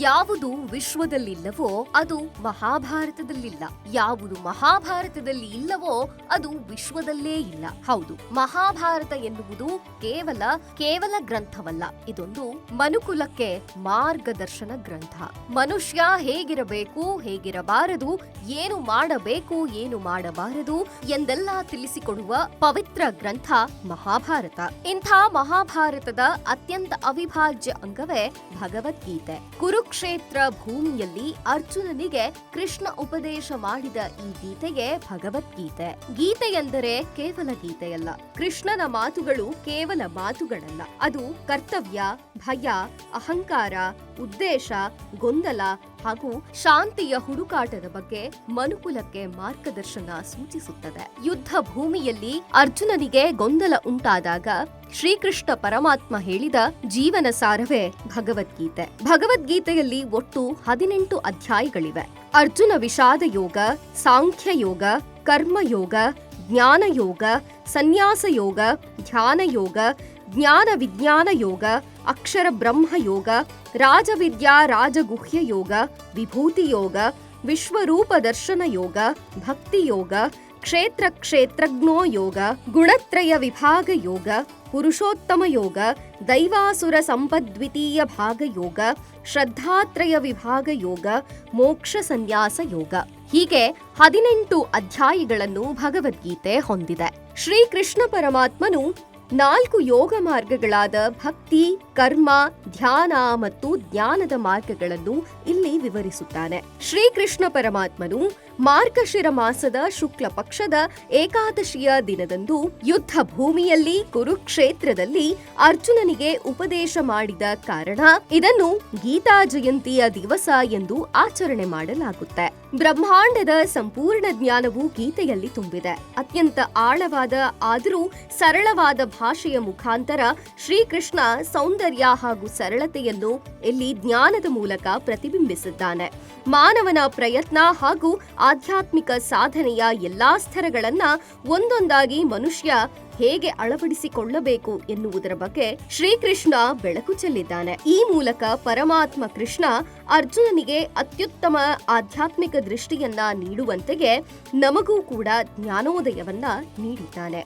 ಯಾವುದು ವಿಶ್ವದಲ್ಲಿಲ್ಲವೋ ಅದು ಮಹಾಭಾರತದಲ್ಲಿಲ್ಲ. ಯಾವುದು ಮಹಾಭಾರತದಲ್ಲಿ ಇಲ್ಲವೋ ಅದು ವಿಶ್ವದಲ್ಲೇ ಇಲ್ಲ. ಹೌದು, ಮಹಾಭಾರತ ಎನ್ನುವುದು ಕೇವಲ ಗ್ರಂಥವಲ್ಲ. ಇದೊಂದು ಮನುಕುಲಕ್ಕೆ ಮಾರ್ಗದರ್ಶನ ಗ್ರಂಥ. ಮನುಷ್ಯ ಹೇಗಿರಬೇಕು, ಹೇಗಿರಬಾರದು, ಏನು ಮಾಡಬೇಕು, ಏನು ಮಾಡಬಾರದು ಎಂದೆಲ್ಲ ತಿಳಿಸಿಕೊಡುವ ಪವಿತ್ರ ಗ್ರಂಥ ಮಹಾಭಾರತ. ಇಂಥ ಮಹಾಭಾರತದ ಅತ್ಯಂತ ಅವಿಭಾಜ್ಯ ಅಂಗವೇ ಭಗವದ್ಗೀತೆ. ಕುರುಕ್ಷೇತ್ರ ಭೂಮಿಯಲ್ಲಿ ಅರ್ಜುನನಿಗೆ ಕೃಷ್ಣ ಉಪದೇಶ ಮಾಡಿದ ಈ ಗೀತೆಗೆ ಭಗವದ್ಗೀತೆ. ಗೀತೆ ಎಂದರೆ ಕೇವಲ ಗೀತೆಯಲ್ಲ. ಕೃಷ್ಣನ ಮಾತುಗಳು ಕೇವಲ ಮಾತುಗಳಲ್ಲ. ಅದು ಕರ್ತವ್ಯ, ಭಯ, ಅಹಂಕಾರ, ಉದ್ದೇಶ, ಗೊಂದಲ ಹಾಗೂ ಶಾಂತಿಯ ಹುಡುಕಾಟದ ಬಗ್ಗೆ ಮನುಕುಲಕ್ಕೆ ಮಾರ್ಗದರ್ಶನ ಸೂಚಿಸುತ್ತದೆ. ಯುದ್ಧ ಭೂಮಿಯಲ್ಲಿ ಅರ್ಜುನನಿಗೆ ಗೊಂದಲ ಉಂಟಾದಾಗ ಶ್ರೀಕೃಷ್ಣ ಪರಮಾತ್ಮ ಹೇಳಿದ ಜೀವನ ಸಾರವೇ ಭಗವದ್ಗೀತೆ. ಭಗವದ್ಗೀತೆಯಲ್ಲಿ ಒಟ್ಟು 18 ಅಧ್ಯಾಯಗಳಿವೆ. ಅರ್ಜುನ ವಿಷಾದ ಯೋಗ, ಸಾಂಖ್ಯ ಯೋಗ, ಕರ್ಮಯೋಗ, ಜ್ಞಾನ ಯೋಗ, ಸನ್ಯಾಸ ಯೋಗ, ಧ್ಯಾನ ಯೋಗ, ಜ್ಞಾನ ವಿಜ್ಞಾನ ಯೋಗ, ಅಕ್ಷರ ಬ್ರಹ್ಮ ಯೋಗ, ರಾಜವಿದ್ಯಾ ರಾಜಗುಹ್ಯ ಯೋಗ, ವಿಭೂತಿ ಯೋಗ, ವಿಶ್ವರೂಪ ದರ್ಶನ ಯೋಗ, ಭಕ್ತಿ ಯೋಗ, ಕ್ಷೇತ್ರಜ್ಞೋ ಯೋಗ, ಗುಣತ್ರಯ ವಿಭಾಗ ಯೋಗ, ಪುರುಷೋತ್ತಮ ಯೋಗ, ದೈವಾಸುರ ಸಂಪದ್ವಿತೀಯ ಭಾಗ ಯೋಗ, ಶ್ರದ್ಧಾತ್ರಯ ವಿಭಾಗ ಯೋಗ, ಮೋಕ್ಷ ಸನ್ಯಾಸ ಯೋಗ. ಹೀಗೆ 18 ಅಧ್ಯಾಯಗಳನ್ನು ಭಗವದ್ಗೀತೆ ಹೊಂದಿದೆ. ಶ್ರೀಕೃಷ್ಣ ಪರಮಾತ್ಮನು 4 ಯೋಗ ಮಾರ್ಗಗಳಾದ ಭಕ್ತಿ, ಕರ್ಮ, ಧ್ಯಾನ ಮತ್ತು ಜ್ಞಾನದ ಮಾರ್ಗಗಳನ್ನು ಇಲ್ಲಿ ವಿವರಿಸುತ್ತಾನೆ. ಶ್ರೀಕೃಷ್ಣ ಪರಮಾತ್ಮನು ಮಾರ್ಗಶಿರ ಮಾಸದ ಶುಕ್ಲ ಪಕ್ಷದ ಏಕಾದಶಿಯ ದಿನದಂದು ಯುದ್ಧ ಭೂಮಿಯಲ್ಲಿ ಕುರುಕ್ಷೇತ್ರದಲ್ಲಿ ಅರ್ಜುನನಿಗೆ ಉಪದೇಶ ಮಾಡಿದ ಕಾರಣ ಇದನ್ನು ಗೀತಾ ಜಯಂತಿಯ ದಿವಸ ಎಂದು ಆಚರಣೆ ಮಾಡಲಾಗುತ್ತೆ. ಬ್ರಹ್ಮಾಂಡದ ಸಂಪೂರ್ಣ ಜ್ಞಾನವು ಗೀತೆಯಲ್ಲಿ ತುಂಬಿದೆ. ಅತ್ಯಂತ ಆಳವಾದ ಆದರೂ ಸರಳವಾದ ಭಾಷೆಯ ಮುಖಾಂತರ ಶ್ರೀಕೃಷ್ಣ ಸೌಂದರ್ಯ ಹಾಗೂ ಸರಳತೆಯನ್ನು ಇಲ್ಲಿ ಜ್ಞಾನದ ಮೂಲಕ ಪ್ರತಿಬಿಂಬಿಸಿದ್ದಾನೆ. ಮಾನವನ ಪ್ರಯತ್ನ ಹಾಗೂ ಆಧ್ಯಾತ್ಮಿಕ ಸಾಧನೆಯ ಎಲ್ಲಾ ಸ್ತರಗಳನ್ನ ಒಂದೊಂದಾಗಿ ಮನುಷ್ಯ ಹೇಗೆ ಅಳವಡಿಸಿಕೊಳ್ಳಬೇಕು ಎನ್ನುವುದರ ಬಗ್ಗೆ ಶ್ರೀಕೃಷ್ಣ ಬೆಳಕು ಚೆಲ್ಲಿದ್ದಾನೆ. ಈ ಮೂಲಕ ಪರಮಾತ್ಮ ಕೃಷ್ಣ ಅರ್ಜುನನಿಗೆ ಅತ್ಯುತ್ತಮ ಆಧ್ಯಾತ್ಮಿಕ ದೃಷ್ಟಿಯನ್ನ ನೀಡುವಂತೆಗೆ ನಮಗೂ ಕೂಡ ಜ್ಞಾನೋದಯವನ್ನ ನೀಡಿದ್ದಾನೆ.